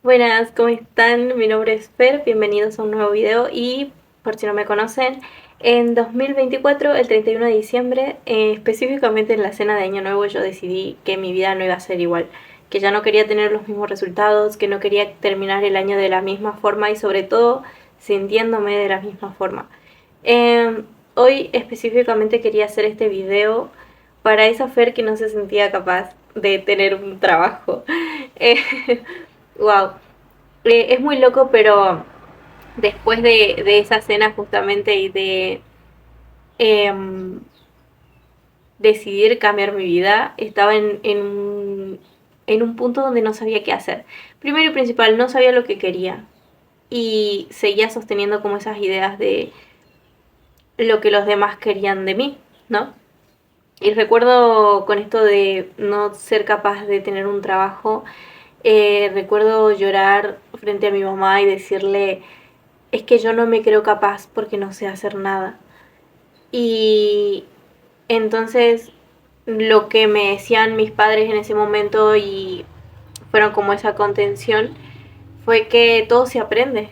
Buenas, ¿cómo están? Mi nombre es Fer, bienvenidos a un nuevo video y por si no me conocen, en 2024, el 31 de diciembre, específicamente en la cena de Año Nuevo, yo decidí que mi vida no iba a ser igual, que ya no quería tener los mismos resultados, que no quería terminar el año de la misma forma y sobre todo sintiéndome de la misma forma. Hoy específicamente quería hacer este video para esa Fer que no se sentía capaz de tener un trabajo. Eh, wow, es muy loco, pero después de esa cena justamente y de em, decidir cambiar mi vida, estaba en un punto donde no sabía qué hacer. Primero y principal, no sabía lo que quería y seguía sosteniendo como esas ideas de lo que los demás querían de mí, ¿no? Y recuerdo con esto de no ser capaz de tener un trabajo, recuerdo llorar frente a mi mamá y decirle, es que yo no me creo capaz porque no sé hacer nada. Y entonces lo que me decían mis padres en ese momento y fueron como esa contención fue que todo se aprende.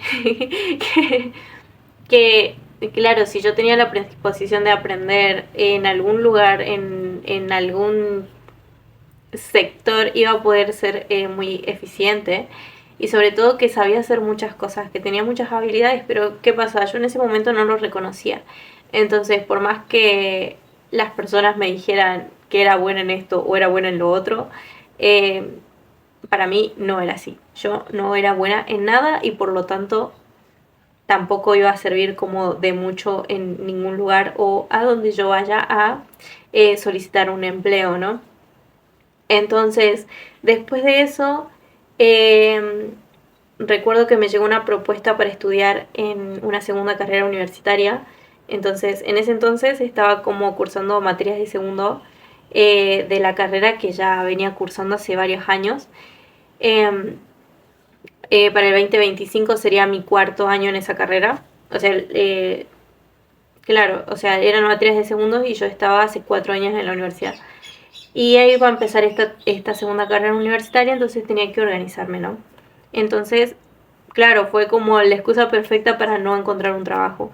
que, claro, si yo tenía la predisposición de aprender en algún lugar, en algún sector, iba a poder ser muy eficiente y sobre todo que sabía hacer muchas cosas, que tenía muchas habilidades, pero ¿qué pasa? Yo en ese momento no lo reconocía. Entonces, por más que las personas me dijeran que era buena en esto o era buena en lo otro, eh, para mí no era así. Yo no era buena en nada y por lo tanto tampoco iba a servir como de mucho en ningún lugar o a donde yo vaya a solicitar un empleo, ¿no? Entonces, después de eso, eh, recuerdo que me llegó una propuesta para estudiar en una segunda carrera universitaria. Entonces, en ese entonces estaba como cursando materias de segundo de la carrera que ya venía cursando hace varios años. Eh, para el 2025 sería mi cuarto año en esa carrera. O sea, claro, o sea, eran materias de segundo y yo estaba hace 4 años en la universidad. Y ahí iba a empezar esta segunda carrera universitaria, entonces tenía que organizarme, ¿no? Entonces, claro, fue como la excusa perfecta para no encontrar un trabajo.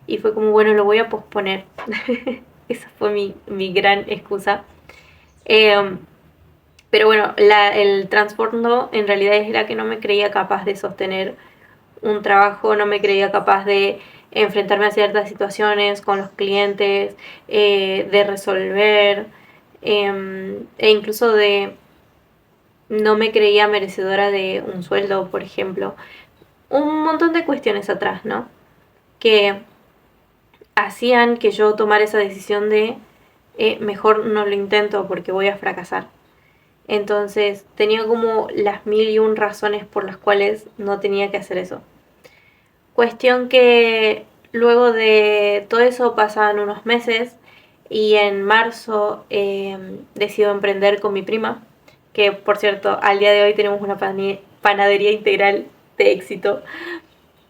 Y fue como, bueno, lo voy a posponer. Esa fue mi gran excusa. Eh, pero bueno, el trasfondo en realidad era que no me creía capaz de sostener un trabajo, no me creía capaz de enfrentarme a ciertas situaciones con los clientes, de resolver, e incluso de no me creía merecedora de un sueldo, por ejemplo. Un montón de cuestiones atrás, ¿no? Que hacían que yo tomara esa decisión de mejor no lo intento porque voy a fracasar. Entonces tenía como las mil y un razones por las cuales no tenía que hacer eso. Cuestión que luego de todo eso pasan unos meses y en marzo decido emprender con mi prima, que por cierto al día de hoy tenemos una panadería integral de éxito,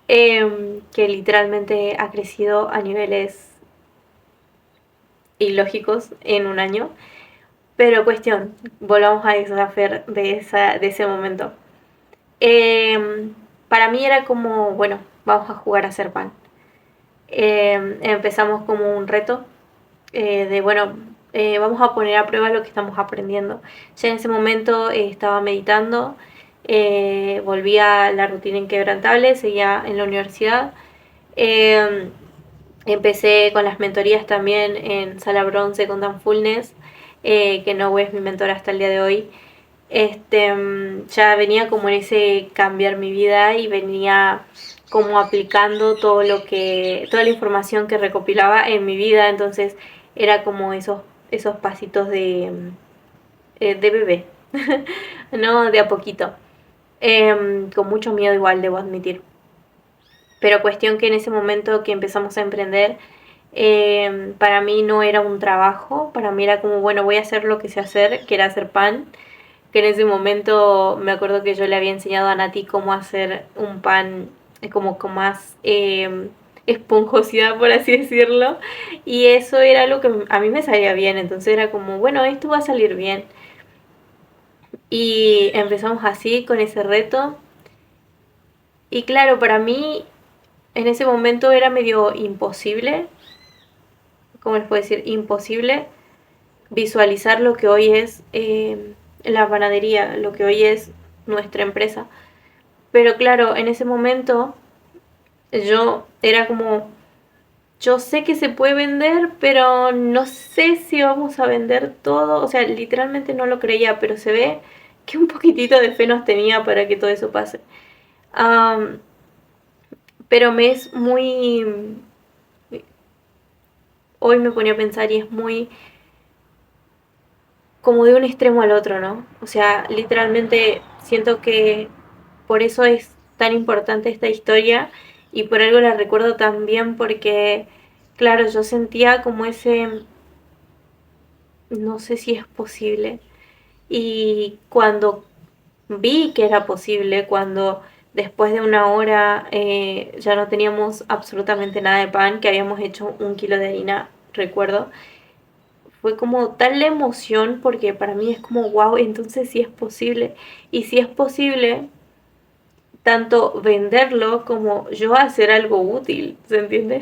que literalmente ha crecido a niveles ilógicos en un año. Pero cuestión, volvamos a esa Fer de ese momento. Eh, para mí era como, bueno, vamos a jugar a hacer pan. Empezamos como un reto de, bueno, vamos a poner a prueba lo que estamos aprendiendo. Ya en ese momento estaba meditando, volvía a la rutina inquebrantable, seguía en la universidad. Eh, Empecé con las mentorías también en Sala Bronce con Dan Fullness, que no es mi mentora hasta el día de hoy. Ya venía como en ese cambiar mi vida y venía como aplicando toda la información que recopilaba en mi vida, entonces era como esos pasitos de bebé, ¿no? De a poquito. Con mucho miedo igual, debo admitir. Pero cuestión que en ese momento que empezamos a emprender, para mí no era un trabajo, para mí era como, bueno, voy a hacer lo que sé hacer, que era hacer pan, que en ese momento me acuerdo que yo le había enseñado a Nati cómo hacer un pan como con más esponjosidad, por así decirlo, y eso era algo que a mí me salía bien, entonces era como, bueno, esto va a salir bien. Y empezamos así con ese reto. Y claro, para mí en ese momento era medio imposible, ¿cómo les puedo decir? Imposible visualizar lo que hoy es la panadería, lo que hoy es nuestra empresa. Pero claro, en ese momento yo era como, yo sé que se puede vender, pero no sé si vamos a vender todo. O sea, literalmente no lo creía, pero se ve que un poquitito de fe nos tenía para que todo eso pase. Um, pero me es muy... Hoy me ponía a pensar y es muy como de un extremo al otro, ¿no? O sea, literalmente siento que por eso es tan importante esta historia y por algo la recuerdo tan bien porque, claro, yo sentía como ese, no sé si es posible. Y cuando vi que era posible, cuando después de una hora ya no teníamos absolutamente nada de pan, que habíamos hecho 1 kilo de harina, recuerdo, fue como tal la emoción porque para mí es como, wow, entonces sí es posible. Y si es posible, tanto venderlo como yo hacer algo útil, ¿se entiende?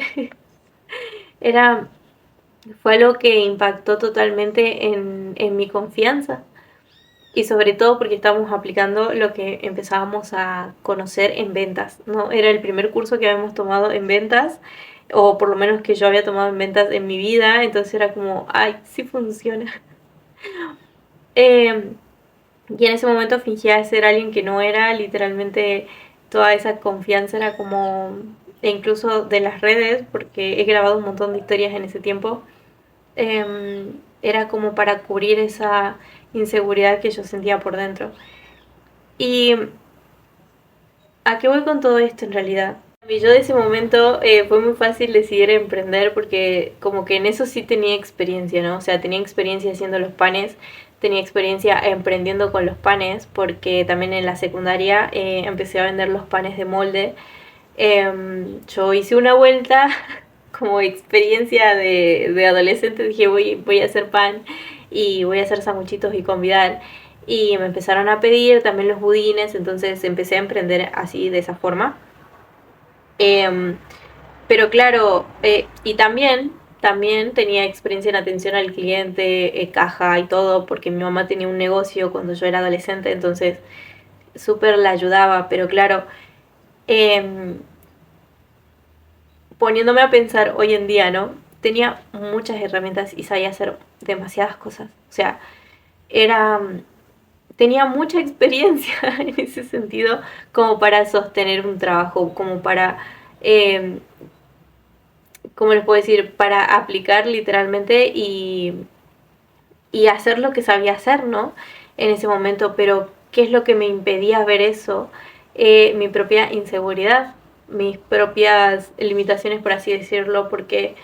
Era, fue algo que impactó totalmente en mi confianza. Y sobre todo porque estábamos aplicando lo que empezábamos a conocer en ventas, ¿no? Era el primer curso que habíamos tomado en ventas, o por lo menos que yo había tomado en ventas en mi vida, entonces era como, ay, sí funciona. Eh, y en ese momento fingía ser alguien que no era, literalmente toda esa confianza era como, e incluso de las redes, porque he grabado un montón de historias en ese tiempo, era como para cubrir esa inseguridad que yo sentía por dentro. ¿Y a qué voy con todo esto en realidad? Yo de ese momento fue muy fácil decidir emprender porque como que en eso sí tenía experiencia, ¿no? O sea, tenía experiencia haciendo los panes, tenía experiencia emprendiendo con los panes porque también en la secundaria empecé a vender los panes de molde. Yo hice una vuelta como experiencia de adolescente, dije voy a hacer pan y voy a hacer sanguchitos y convidar. Y me empezaron a pedir también los budines, entonces empecé a emprender así de esa forma. Em, pero claro, y también tenía experiencia en atención al cliente, caja y todo, porque mi mamá tenía un negocio cuando yo era adolescente, entonces súper la ayudaba, pero claro, eh, poniéndome a pensar hoy en día, ¿no? Tenía muchas herramientas y sabía hacer demasiadas cosas. O sea, era tenía mucha experiencia en ese sentido como para sostener un trabajo, como para eh, ¿cómo les puedo decir? Para aplicar literalmente y hacer lo que sabía hacer, ¿no? En ese momento, pero ¿qué es lo que me impedía ver eso? Mi propia inseguridad, mis propias limitaciones, por así decirlo, porque,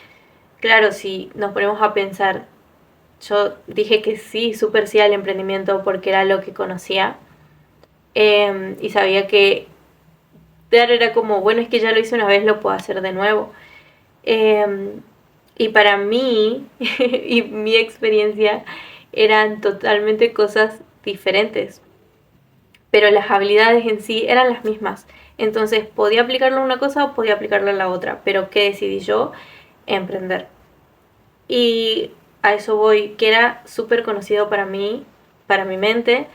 claro, si nos ponemos a pensar, yo dije que sí, súper sí al emprendimiento porque era lo que conocía y sabía que era como, bueno, es que ya lo hice una vez, lo puedo hacer de nuevo. Eh, y para mí y mi experiencia eran totalmente cosas diferentes, pero las habilidades en sí eran las mismas. Entonces podía aplicarlo a una cosa o podía aplicarlo a la otra, pero ¿qué decidí yo? Emprender. Y a eso voy, que era súper conocido para mí, para mi mente,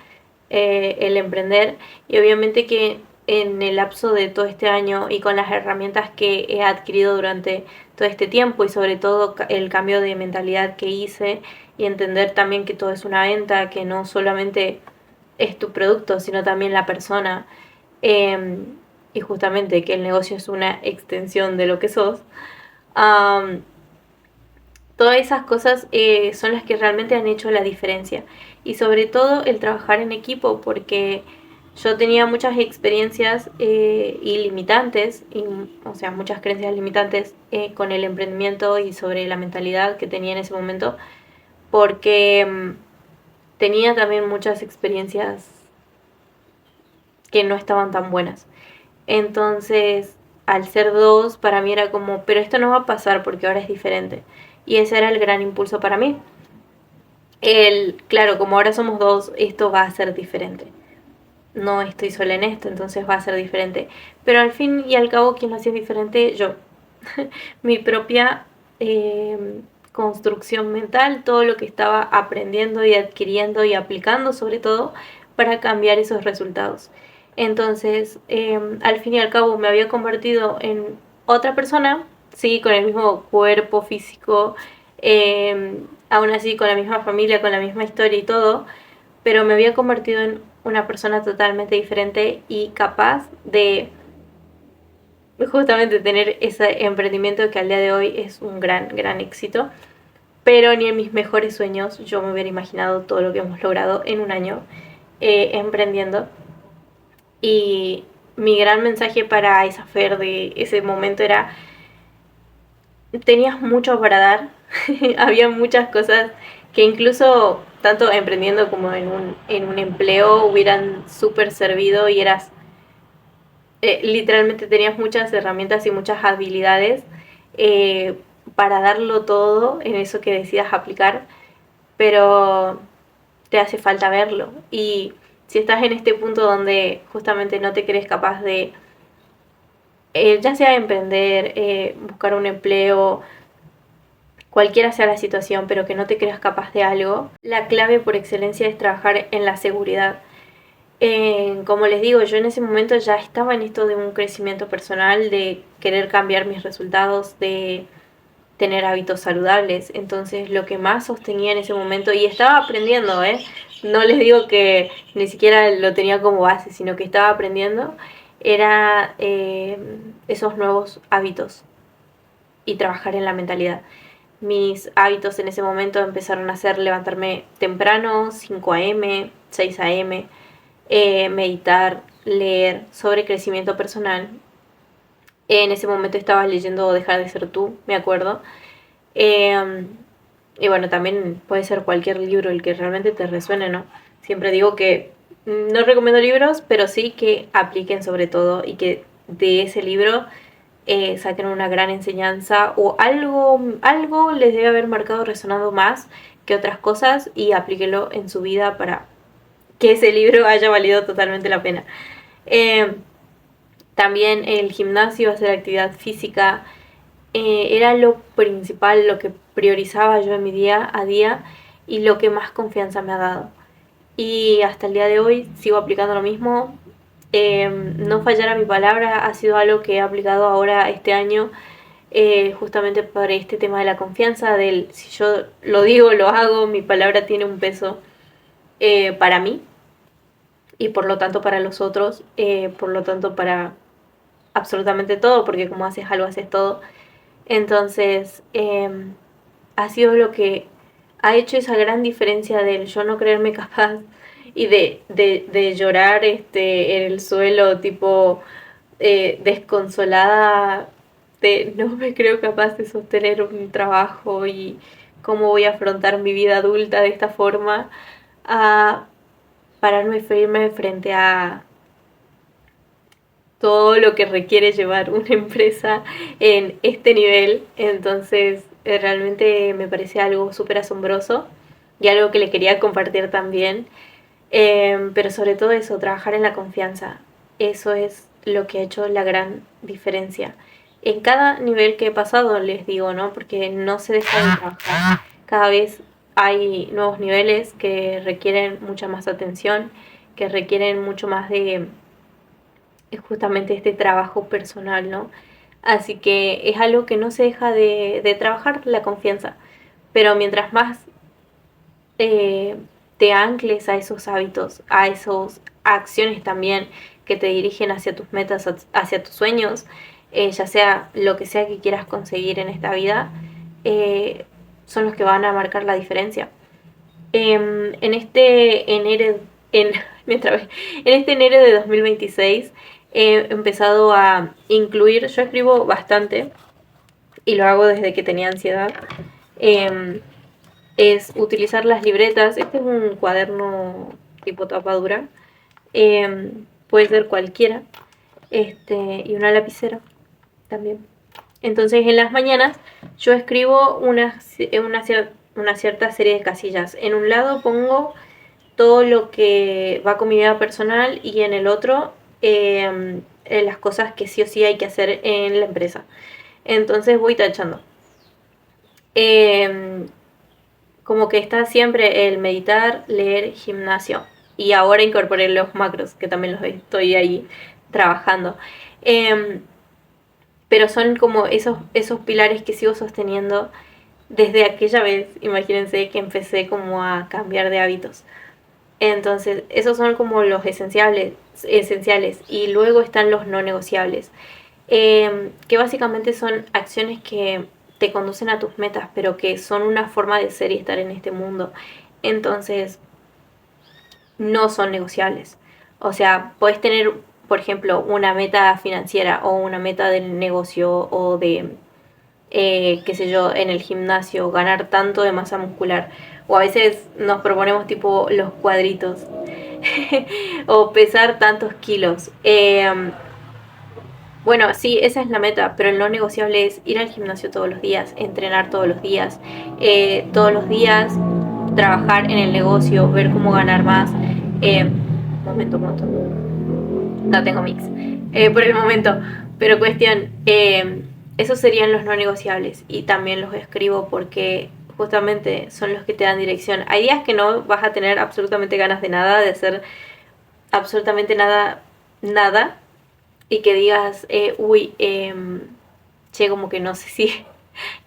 el emprender. Y obviamente que en el lapso de todo este año y con las herramientas que he adquirido durante todo este tiempo y sobre todo el cambio de mentalidad que hice y entender también que todo es una venta, que no solamente es tu producto, sino también la persona. eh, y justamente que el negocio es una extensión de lo que sos. Um, Todas esas cosas son las que realmente han hecho la diferencia. Y sobre todo el trabajar en equipo, porque yo tenía muchas experiencias ilimitantes, o sea, muchas creencias limitantes con el emprendimiento y sobre la mentalidad que tenía en ese momento, porque tenía también muchas experiencias que no estaban tan buenas. Entonces, al ser dos, para mí era como, pero esto no va a pasar porque ahora es diferente. Y ese era el gran impulso para mí. Claro, como ahora somos dos, esto va a ser diferente. no estoy sola en esto, entonces va a ser diferente. Pero al fin y al cabo, quien lo hacía diferente, yo. Mi propia construcción mental, todo lo que estaba aprendiendo y adquiriendo y aplicando sobre todo para cambiar esos resultados. Entonces, al fin y al cabo me había convertido en otra persona, sí, con el mismo cuerpo físico, aún así con la misma familia, con la misma historia y todo, pero me había convertido en una persona totalmente diferente y capaz de justamente tener ese emprendimiento que al día de hoy es un gran éxito. Pero ni en mis mejores sueños yo me hubiera imaginado todo lo que hemos logrado en un año emprendiendo. Y mi gran mensaje para esa Fer de ese momento era, tenías mucho para dar, había muchas cosas que incluso tanto emprendiendo como en un empleo hubieran súper servido y eras, literalmente tenías muchas herramientas y muchas habilidades eh, para darlo todo en eso que decidas aplicar, pero te hace falta verlo. Y si estás en este punto donde justamente no te crees capaz de, ya sea emprender, buscar un empleo, cualquiera sea la situación, pero que no te creas capaz de algo, la clave por excelencia es trabajar en la seguridad. Como les digo, yo en ese momento ya estaba en esto de un crecimiento personal, de querer cambiar mis resultados, de tener hábitos saludables. Entonces lo que más sostenía en ese momento, y estaba aprendiendo, no les digo que ni siquiera lo tenía como base, sino que estaba aprendiendo, era esos nuevos hábitos y trabajar en la mentalidad. Mis hábitos en ese momento empezaron a ser levantarme temprano, 5 a.m., 6 a.m., meditar, leer sobre crecimiento personal. En ese momento estaba leyendo Dejar de ser tú, me acuerdo. Eh, y bueno, también puede ser cualquier libro el que realmente te resuene, ¿no? Siempre digo que no recomiendo libros, pero sí que apliquen sobre todo y que de ese libro saquen una gran enseñanza o algo les debe haber marcado resonando más que otras cosas y aplíquenlo en su vida para que ese libro haya valido totalmente la pena. Eh, También el gimnasio, hacer actividad física, era lo principal, lo que priorizaba yo en mi día a día y lo que más confianza me ha dado. Y hasta el día de hoy sigo aplicando lo mismo. No fallar a mi palabra ha sido algo que he aplicado ahora este año, justamente por este tema de la confianza, del si yo lo digo, lo hago, mi palabra tiene un peso para mí y por lo tanto para los otros, por lo tanto para absolutamente todo, porque como haces algo, haces todo. Entonces, ha sido lo que ha hecho esa gran diferencia del yo no creerme capaz y de llorar en el suelo, tipo desconsolada, de no me creo capaz de sostener un trabajo y cómo voy a afrontar mi vida adulta de esta forma, a pararme firme frente a todo lo que requiere llevar una empresa en este nivel. Entonces, realmente me parece algo súper asombroso y algo que le quería compartir también. Pero sobre todo eso, trabajar en la confianza. Eso es lo que ha hecho la gran diferencia. En cada nivel que he pasado, les digo, ¿no? Porque no se deja de trabajar. Cada vez hay nuevos niveles que requieren mucha más atención, que requieren mucho más de es justamente este trabajo personal, ¿no? Así que es algo que no se deja de trabajar, la confianza. Pero mientras más eh, te ancles a esos hábitos, a esas acciones también que te dirigen hacia tus metas, hacia tus sueños, ya sea lo que sea que quieras conseguir en esta vida, eh, son los que van a marcar la diferencia. En este enero, en, en este enero de 2026 he empezado a incluir, yo escribo bastante y lo hago desde que tenía ansiedad, eh, es utilizar las libretas. Este es un cuaderno tipo tapa dura, puede ser cualquiera, y una lapicera también. Entonces en las mañanas yo escribo una cierta serie de casillas. En un lado pongo todo lo que va con mi vida personal y en el otro las cosas que sí o sí hay que hacer en la empresa. Entonces voy tachando. Eh, Como que está siempre el meditar, leer, gimnasio. Y ahora incorporé los macros, que también los estoy ahí trabajando. Eh, pero son como esos pilares que sigo sosteniendo desde aquella vez, imagínense que empecé como a cambiar de hábitos. Entonces, esos son como los esenciales y luego están los no negociables, que básicamente son acciones que te conducen a tus metas, pero que son una forma de ser y estar en este mundo. Entonces, no son negociables. O sea, puedes tener, por ejemplo, una meta financiera o una meta del negocio o de qué sé yo, en el gimnasio, ganar tanto de masa muscular. O a veces nos proponemos tipo los cuadritos. O pesar tantos kilos. Bueno, sí, esa es la meta, pero el no negociable es ir al gimnasio todos los días, entrenar todos los días trabajar en el negocio, ver cómo ganar más. Momento, momento. No tengo mix por el momento, pero cuestión, esos serían los no negociables y también los escribo porque justamente son los que te dan dirección. Hay días que no vas a tener absolutamente ganas de nada, de hacer absolutamente nada, nada, y que digas, che, como que no sé si,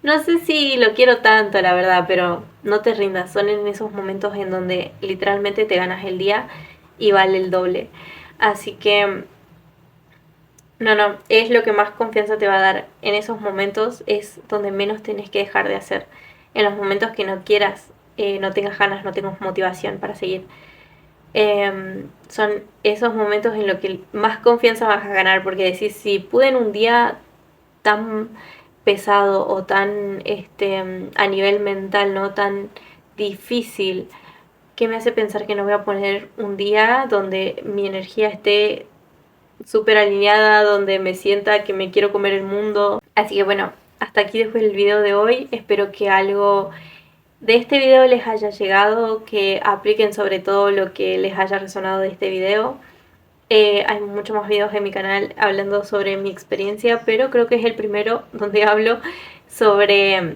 no sé si lo quiero tanto, la verdad, pero no te rindas, son en esos momentos en donde literalmente te ganas el día y vale el doble. Así que no, es lo que más confianza te va a dar. En esos momentos es donde menos tenés que dejar de hacer. En los momentos que no quieras, no tengas ganas, no tengas motivación para seguir. Son esos momentos en los que más confianza vas a ganar, porque decís, si pude en un día tan pesado o tan a nivel mental, no tan difícil, que me hace pensar que no voy a poner un día donde mi energía esté súper alineada, donde me sienta que me quiero comer el mundo. Así que bueno, hasta aquí dejo el video de hoy. Espero que algo de este video les haya llegado, que apliquen sobre todo lo que les haya resonado de este video. Hay muchos más videos en mi canal hablando sobre mi experiencia, pero creo que es el primero donde hablo sobre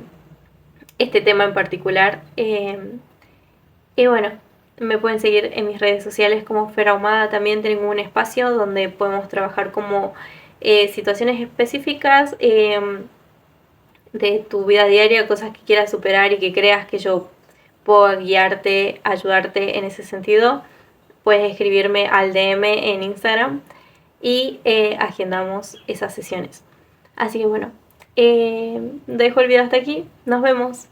este tema en particular. Y bueno, me pueden seguir en mis redes sociales como Fer Ahumada. También tengo un espacio donde podemos trabajar como situaciones específicas de tu vida diaria, cosas que quieras superar y que creas que yo puedo guiarte, ayudarte en ese sentido. Puedes escribirme al DM en Instagram y agendamos esas sesiones. Así que bueno, dejo el video hasta aquí. Nos vemos.